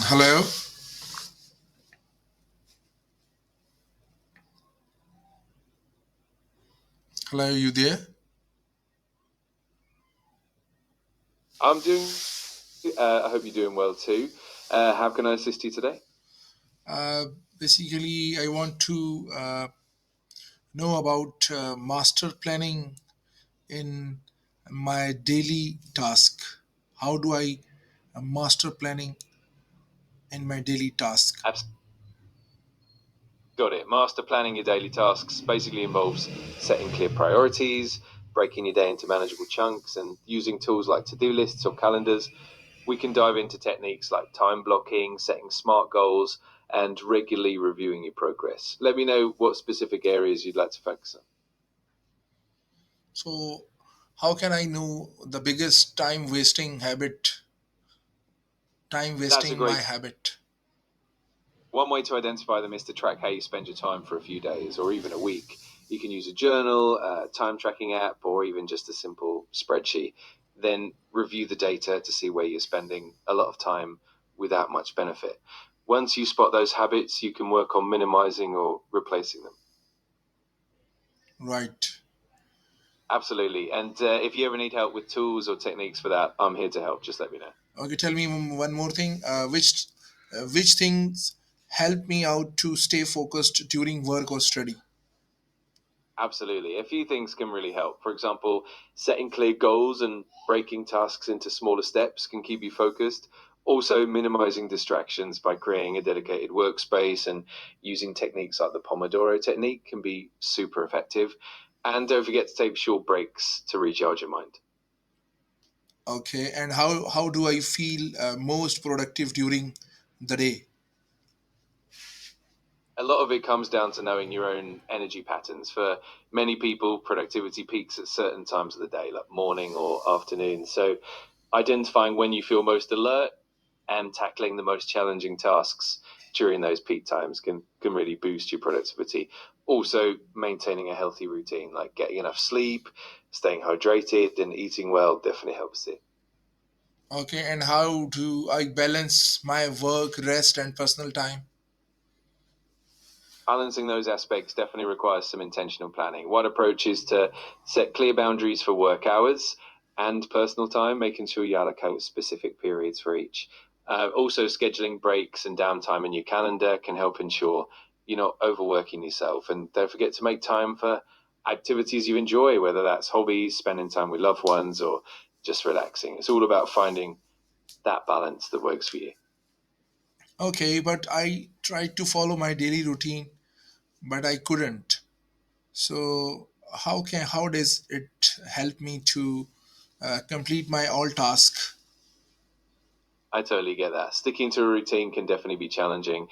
Hello, hello, you there? I'm doing. I hope you're doing well too. How can I assist you today? Uh, Basically, I want to know about master planning in my daily task. How do I master planning in my daily task? Abs- Got it. Master planning your daily tasks basically involves setting clear priorities, breaking your day into manageable chunks, and using tools like to do lists or calendars. We can dive into techniques like time blocking, setting smart goals, and regularly reviewing your progress. Let me know what specific areas you'd like to focus on. So, how can I know the biggest time That's a wasting my great habit? One way to identify them is to track how you spend your time for a few days or even a week. You can use a journal, a time tracking app, or even just a simple spreadsheet. Then review the data to see where you're spending a lot of time without much benefit. Once you spot those habits, you can work on minimizing or replacing them. Right. Absolutely. And if you ever need help with tools or techniques for that, I'm here to help. Just let me know. Okay, tell me one more thing. Which things help me out to stay focused during work or study? Absolutely. A few things can really help. For example, setting clear goals and breaking tasks into smaller steps can keep you focused. Also, minimizing distractions by creating a dedicated workspace and using techniques like the Pomodoro technique can be super effective. And don't forget to take short breaks to recharge your mind. Okay, and how do I feel most productive during the day? A lot of it comes down to knowing your own energy patterns. For many people, productivity peaks at certain times of the day, like morning or afternoon. So, identifying when you feel most alert and tackling the most challenging tasks during those peak times can really boost your productivity. Also, maintaining a healthy routine, like getting enough sleep, staying hydrated, and eating well, definitely helps it. Okay, and how do I balance my work, rest, and personal time? Balancing those aspects definitely requires some intentional planning. One approach is to set clear boundaries for work hours and personal time, making sure you allocate specific periods for each. Also, scheduling breaks and downtime in your calendar can help ensure you're not overworking yourself. And don't forget to make time for activities you enjoy, whether that's hobbies, spending time with loved ones, or just relaxing. It's all about finding that balance that works for you. Okay, but I tried to follow my daily routine, but I couldn't. So how does it help me to complete my all task? I totally get that. Sticking to a routine can definitely be challenging.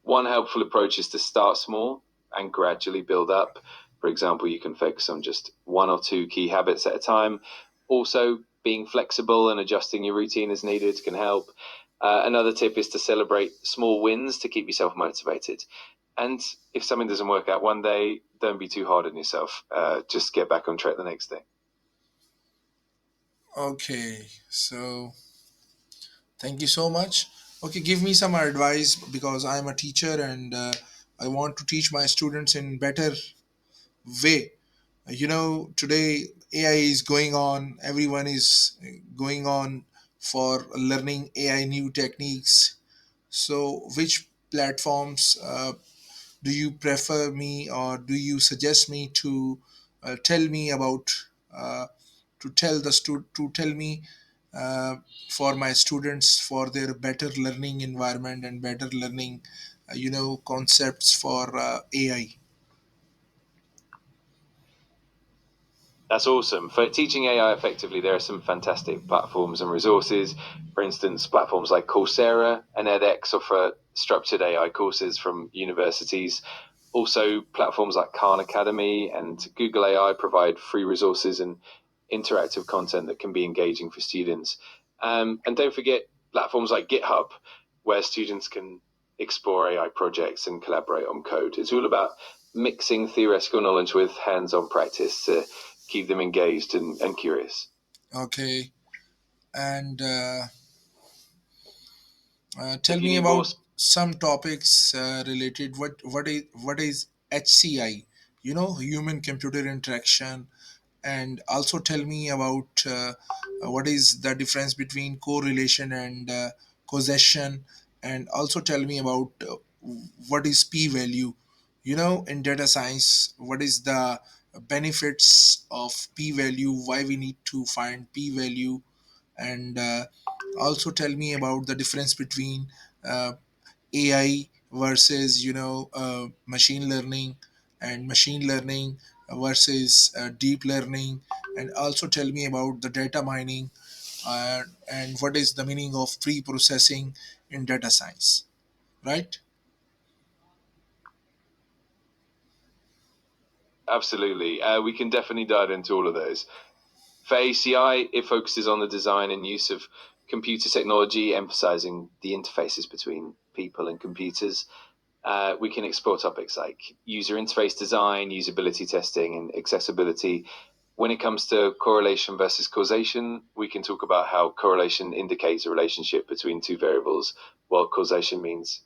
One helpful approach is to start small and gradually build up. For example, you can focus on just one or two key habits at a time. Also, being flexible and adjusting your routine as needed can help. Another tip is to celebrate small wins to keep yourself motivated. And if something doesn't work out one day, don't be too hard on yourself. Just get back on track the next day. Okay, so thank you so much. Okay, give me some advice because I'm a teacher and I want to teach my students in better way. Today AI is going on, everyone is going on for learning AI new techniques. So, which platforms do you prefer me or do you suggest me to tell me about to tell me uh, for my students for their better learning environment and better learning concepts for AI? That's awesome. For teaching AI effectively, there are some fantastic platforms and resources. For instance, platforms like Coursera and edX offer structured AI courses from universities. Also, platforms like Khan Academy and Google AI provide free resources and interactive content that can be engaging for students. And don't forget platforms like GitHub, where students can explore AI projects and collaborate on code. It's all about mixing theoretical knowledge with hands on practice to keep them engaged and curious. Okay, and Tell If you me need more, about some topics related. What is HCI? Human computer interaction, and also tell me about what is the difference between correlation and causation, and also tell me about what is p-value. In data science, what is the benefits of p-value, why we need to find p-value, and also tell me about the difference between uh, AI versus machine learning, and machine learning versus deep learning, and also tell me about the data mining, and what is the meaning of pre-processing in data science, right? absolutely. We can definitely dive into all of those. For ACI, it focuses on the design and use of computer technology, emphasizing the interfaces between people and computers. We can explore topics like user interface design, usability testing, and accessibility. When it comes to correlation versus causation, we can talk about how correlation indicates a relationship between two variables, while causation means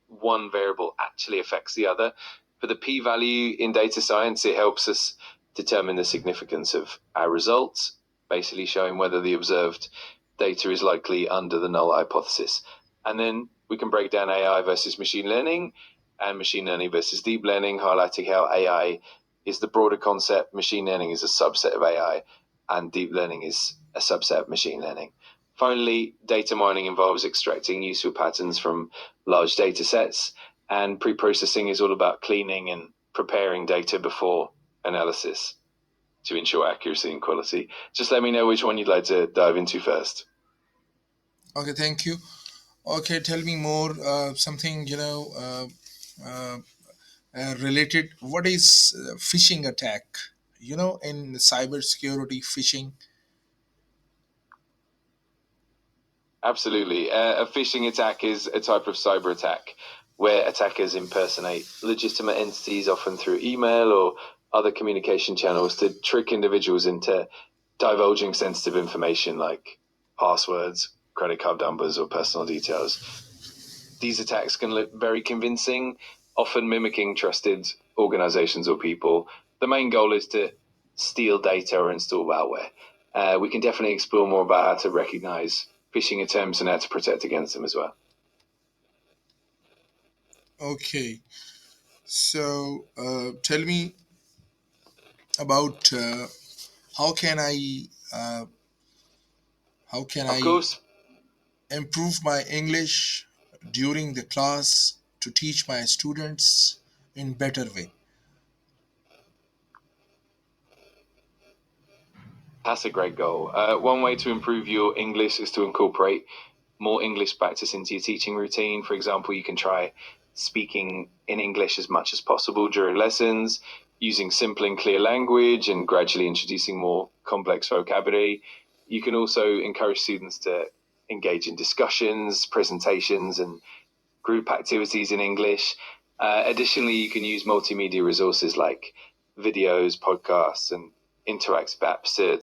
one variable actually affects the other. For the p value in data science, it helps us determine the significance of our results, basically showing whether the observed data is likely under the null hypothesis. And then we can break down AI versus machine learning and machine learning versus deep learning, highlighting how AI is the broader concept, machine learning is a subset of AI, and deep learning is a subset of machine learning. Finally, data mining involves extracting useful patterns from large data sets, and pre processing is all about cleaning and preparing data before analysis to ensure accuracy and quality. Just let me know which one you'd like to dive into first. Okay, thank you. Okay, tell me more, something uh, related. What is phishing attack? In cybersecurity, phishing. Absolutely. A phishing attack is a type of cyber attack where attackers impersonate legitimate entities, often through email or other communication channels, to trick individuals into divulging sensitive information like passwords, credit card numbers, or personal details. These attacks can look very convincing, often mimicking trusted organizations or people. The main goal is to steal data or install malware. We can definitely explore more about how to recognize phishing attempts and how to protect against them as well. Okay, so tell me about how can I uh, how can Of I course, improve my English during the class to teach my students in better way. that's a great goal. One way to improve your English is to incorporate more English practice into your teaching routine. For example, you can try speaking in English as much as possible during lessons, using simple and clear language, and gradually introducing more complex vocabulary. You can also encourage students to engage in discussions, presentations, and group activities in English. Additionally, you can use multimedia resources like videos, podcasts, and interactive apps to